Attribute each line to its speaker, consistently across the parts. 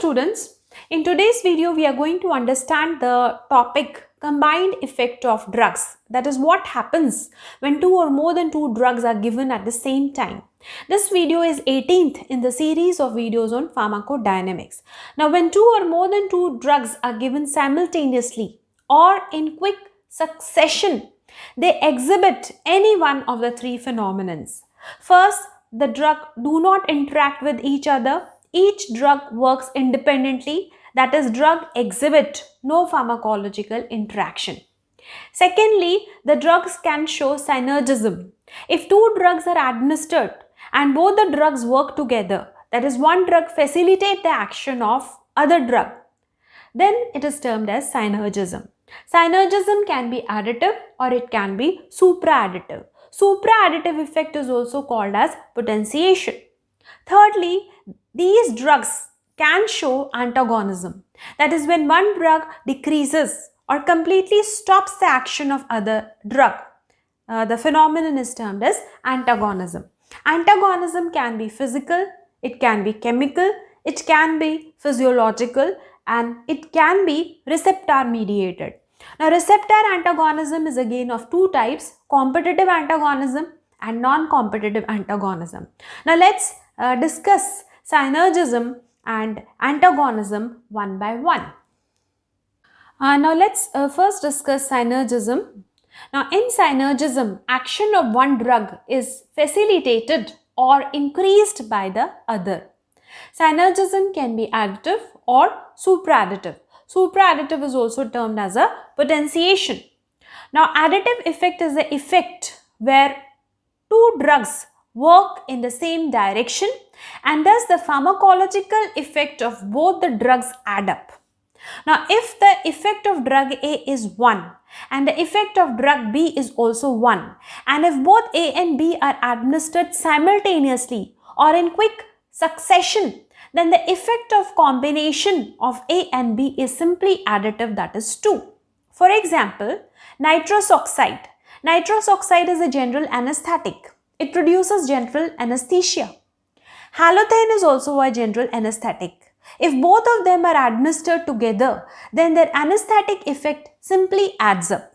Speaker 1: students, in today's video we are going to understand the topic combined effect of drugs. That is what happens when two or more than two drugs are given at the same time. This video is 18th in the series of videos on pharmacodynamics. Now when two or more than two drugs are given simultaneously or in quick succession, they exhibit any one of the three phenomena. First, the drug do not interact with each other. Each drug works independently, that is, drug exhibit no pharmacological interaction. Secondly, the drugs can show synergism. If two drugs are administered and both the drugs work together, that is, one drug facilitates the action of other drug, then it is termed as synergism. Synergism can be additive or it can be supra-additive. Supra-additive effect is also called as potentiation. Thirdly, these drugs can show antagonism. That is, when one drug decreases or completely stops the action of other drug. The phenomenon is termed as antagonism. Antagonism can be physical, it can be chemical, it can be physiological, and it can be receptor mediated. Now, receptor antagonism is again of two types: competitive antagonism and non-competitive antagonism. Now, let's discuss synergism and antagonism one by one. Now, let's first discuss synergism. Now, in synergism, action of one drug is facilitated or increased by the other. Synergism can be additive or supra-additive. Supra-additive is also termed as a potentiation. Now, additive effect is the effect where two drugs work in the same direction and thus the pharmacological effect of both the drugs add up. Now, if the effect of drug A is 1 and the effect of drug B is also 1, and if both A and B are administered simultaneously or in quick succession, then the effect of combination of A and B is simply additive, that is 2. For example, nitrous oxide. Nitrous oxide is a general anesthetic. It produces general anesthesia. Halothane is also a general anesthetic. If both of them are administered together, then their anesthetic effect simply adds up.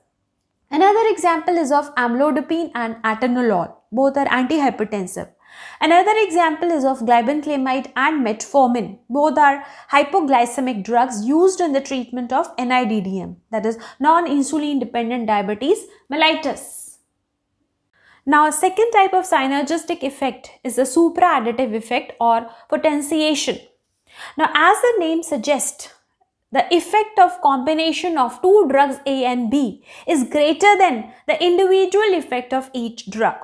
Speaker 1: Another example is of amlodipine and atenolol. Both are antihypertensive. Another example is of glibenclamide and metformin. Both are hypoglycemic drugs used in the treatment of NIDDM, that is, non-insulin dependent diabetes mellitus. Now, a second type of synergistic effect is the supra-additive effect or potentiation. Now, as the name suggests, the effect of combination of two drugs A and B is greater than the individual effect of each drug.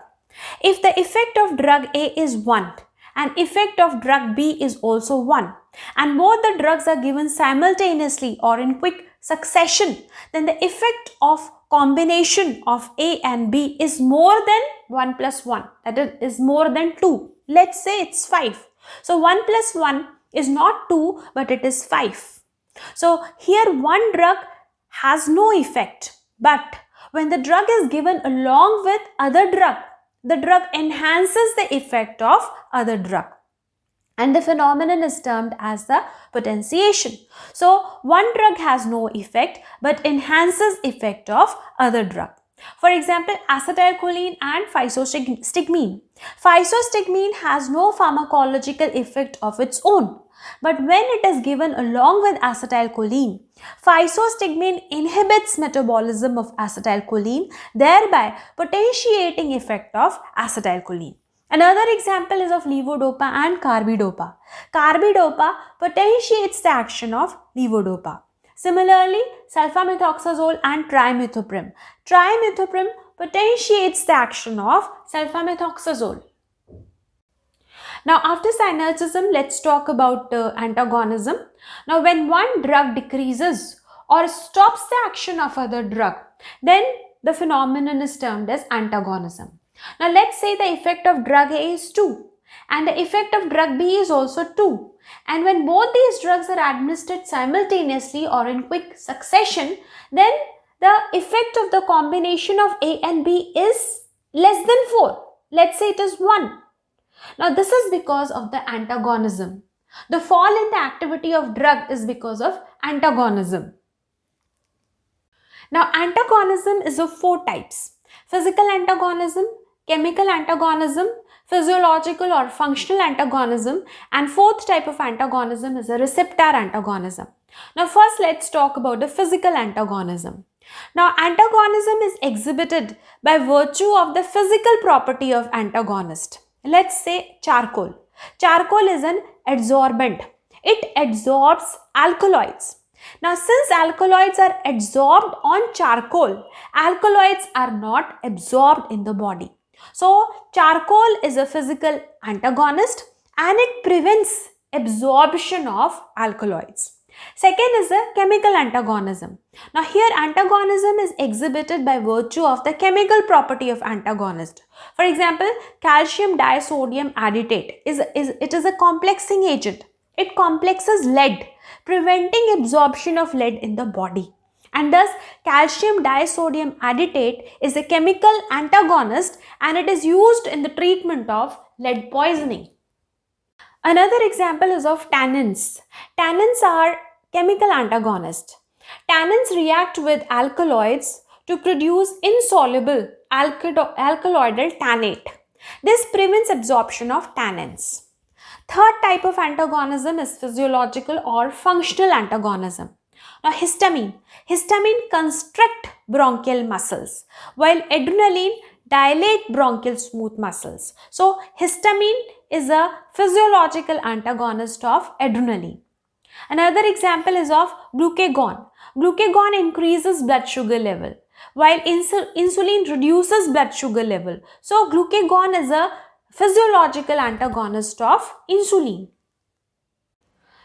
Speaker 1: If the effect of drug A is 1 and effect of drug B is also 1 and both the drugs are given simultaneously or in quick succession, then the effect of combination of A and B is more than 1 plus 1, that is more than 2. Let's say it's 5. So 1 plus 1 is not 2 but it is 5. So here one drug has no effect, but when the drug is given along with other drug, the drug enhances the effect of other drug. And the phenomenon is termed as the potentiation. So, one drug has no effect but enhances effect of other drug. For example, acetylcholine and physostigmine. Physostigmine has no pharmacological effect of its own. But when it is given along with acetylcholine, physostigmine inhibits metabolism of acetylcholine, thereby potentiating effect of acetylcholine. Another example is of levodopa and carbidopa. Carbidopa potentiates the action of levodopa. Similarly, sulfamethoxazole and trimethoprim. Trimethoprim potentiates the action of sulfamethoxazole. Now, after synergism, let's talk about antagonism. Now, when one drug decreases or stops the action of other drug, then the phenomenon is termed as antagonism. Now, let's say the effect of drug A is 2 and the effect of drug B is also 2. And when both these drugs are administered simultaneously or in quick succession, then the effect of the combination of A and B is less than 4. Let's say it is 1. Now, this is because of the antagonism. The fall in the activity of drug is because of antagonism. Now, antagonism is of 4 types: physical antagonism, chemical antagonism, physiological or functional antagonism, and 4th type of antagonism is a receptor antagonism. Now, first let's talk about the physical antagonism. Now, antagonism is exhibited by virtue of the physical property of antagonist. Let's say charcoal. Charcoal is an adsorbent. It absorbs alkaloids. Now, since alkaloids are adsorbed on charcoal, alkaloids are not absorbed in the body. So, charcoal is a physical antagonist and it prevents absorption of alkaloids. Second is the chemical antagonism. Now, here antagonism is exhibited by virtue of the chemical property of antagonist. For example, calcium disodium aditate is a complexing agent. It complexes lead, preventing absorption of lead in the body. And thus, calcium disodium aditate is a chemical antagonist and it is used in the treatment of lead poisoning. Another example is of tannins. Tannins are chemical antagonists. Tannins react with alkaloids to produce insoluble alkaloidal tannate. This prevents absorption of tannins. Third type of antagonism is physiological or functional antagonism. Now, histamine. Histamine constrict bronchial muscles, while adrenaline dilate bronchial smooth muscles. So, histamine is a physiological antagonist of adrenaline. Another example is of glucagon. Glucagon increases blood sugar level, while insulin reduces blood sugar level. So, glucagon is a physiological antagonist of insulin.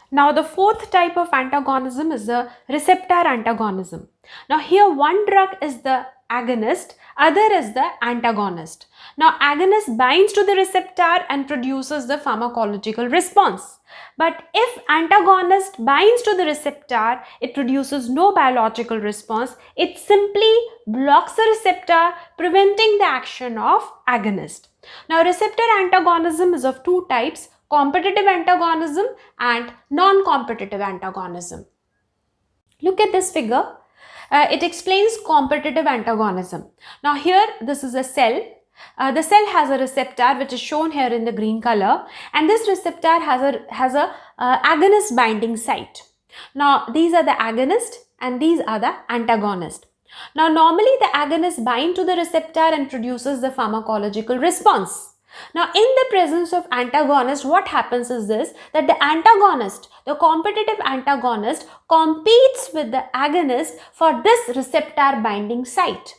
Speaker 1: Now, the 4th type of antagonism is the receptor antagonism. Now, here one drug is the agonist, other is the antagonist. Now, agonist binds to the receptor and produces the pharmacological response. But if antagonist binds to the receptor, it produces no biological response. It simply blocks the receptor, preventing the action of agonist. Now, receptor antagonism is of 2 types: competitive antagonism and non-competitive antagonism. Look at this figure. It explains competitive antagonism. Now, here this is a cell. The cell has a receptor which is shown here in the green color, and this receptor has a agonist binding site. Now, these are the agonist and these are the antagonist. Now, normally the agonist bind to the receptor and produces the pharmacological response. Now, in the presence of antagonist, what happens is this, that the antagonist, the competitive antagonist, competes with the agonist for this receptor binding site.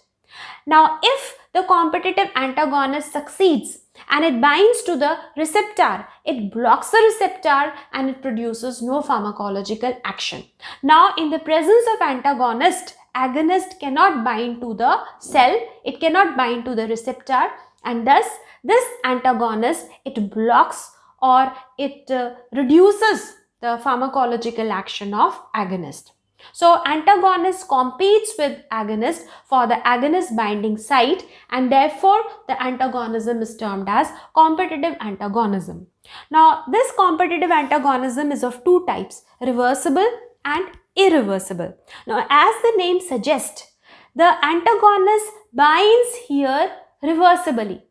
Speaker 1: Now, if the competitive antagonist succeeds and it binds to the receptor, it blocks the receptor and it produces no pharmacological action. Now, in the presence of antagonist, agonist cannot bind to the cell, it cannot bind to the receptor, and thus this antagonist, it blocks or it reduces the pharmacological action of agonist. So, antagonist competes with agonist for the agonist binding site, and therefore the antagonism is termed as competitive antagonism. Now, this competitive antagonism is of 2 types: reversible and irreversible. Now, as the name suggests, the antagonist binds here reversibly.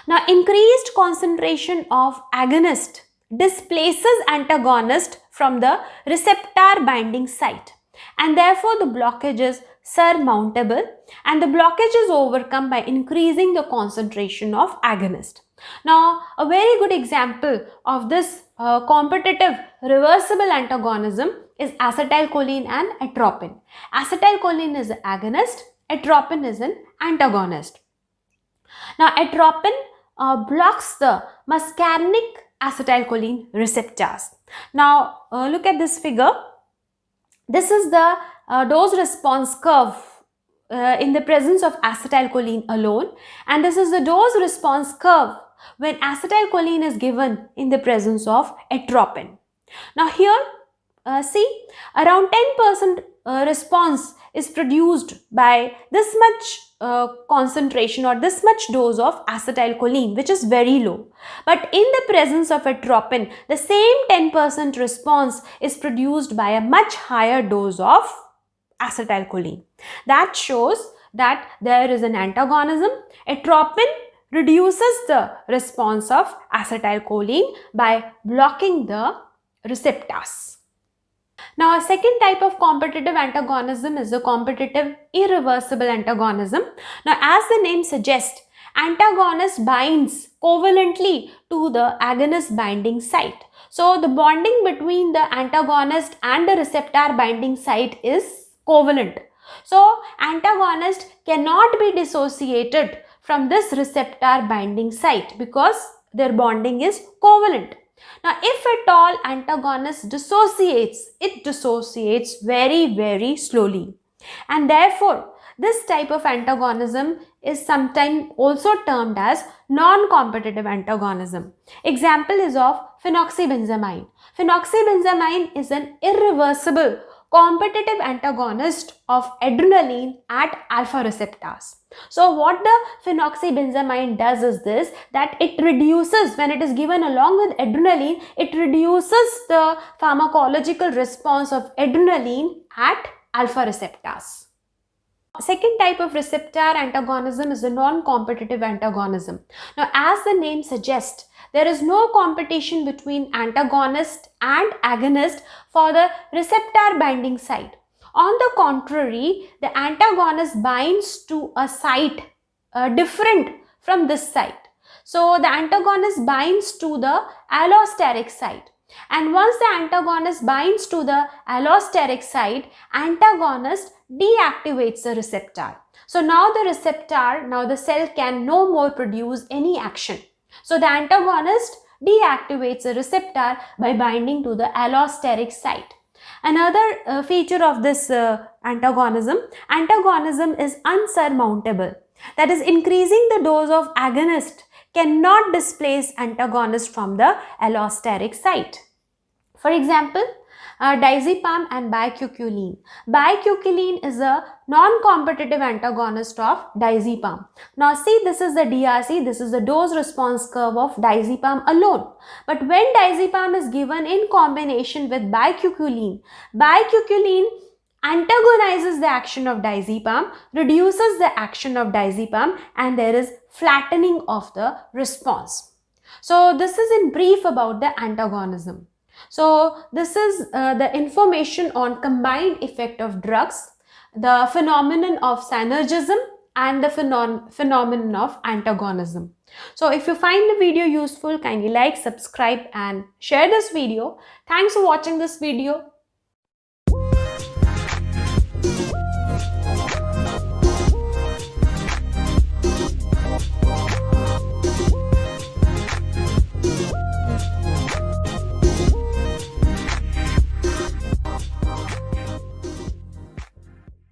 Speaker 1: Now, increased concentration of agonist displaces antagonist from the receptor binding site, and therefore the blockage is surmountable, and the blockage is overcome by increasing the concentration of agonist. Now, a very good example of this competitive reversible antagonism is acetylcholine and atropine. Acetylcholine is an agonist, atropine is an antagonist. Now, atropine blocks the muscarinic acetylcholine receptors. Now, look at this figure. This is the dose response curve in the presence of acetylcholine alone, and this is the dose response curve when acetylcholine is given in the presence of atropine. Now, here see, around 10% response is produced by this much concentration or this much dose of acetylcholine, which is very low. But in the presence of atropine, the same 10% response is produced by a much higher dose of acetylcholine. That shows that there is an antagonism. Atropine reduces the response of acetylcholine by blocking the receptors. Now, a second type of competitive antagonism is the competitive irreversible antagonism. Now, as the name suggests, antagonist binds covalently to the agonist binding site. So, the bonding between the antagonist and the receptor binding site is covalent. So, antagonist cannot be dissociated from this receptor binding site because their bonding is covalent. Now, if at all antagonist dissociates, it dissociates very, very slowly. And therefore, this type of antagonism is sometimes also termed as non-competitive antagonism. Example is of phenoxybenzamide. Phenoxybenzamide is an irreversible competitive antagonist of adrenaline at alpha receptors. So what the phenoxybenzamide does is this, that it reduces, when it is given along with adrenaline, it reduces the pharmacological response of adrenaline at alpha receptors. Second type of receptor antagonism is a non-competitive antagonism. Now, as the name suggests, there is no competition between antagonist and agonist for the receptor binding site. On the contrary, the antagonist binds to a site different from this site. So, the antagonist binds to the allosteric site. And once the antagonist binds to the allosteric site, antagonist deactivates the receptor. So, now the receptor, now the cell can no more produce any action. So, the antagonist deactivates the receptor by binding to the allosteric site. Another feature of this antagonism is unsurmountable. That is, increasing the dose of agonist cannot displace antagonist from the allosteric site. For example, diazepam and bicuculline. Bicuculline is a non-competitive antagonist of diazepam. Now see, this is the DRC, this is the dose response curve of diazepam alone. But when diazepam is given in combination with bicuculline, bicuculline antagonizes the action of diazepam, reduces the action of diazepam, and there is flattening of the response. So this is in brief about the antagonism. So this is the information on combined effect of drugs, the phenomenon of synergism, and the phenomenon of antagonism. So if you find the video useful, kindly like, subscribe and share this video. Thanks for watching this video.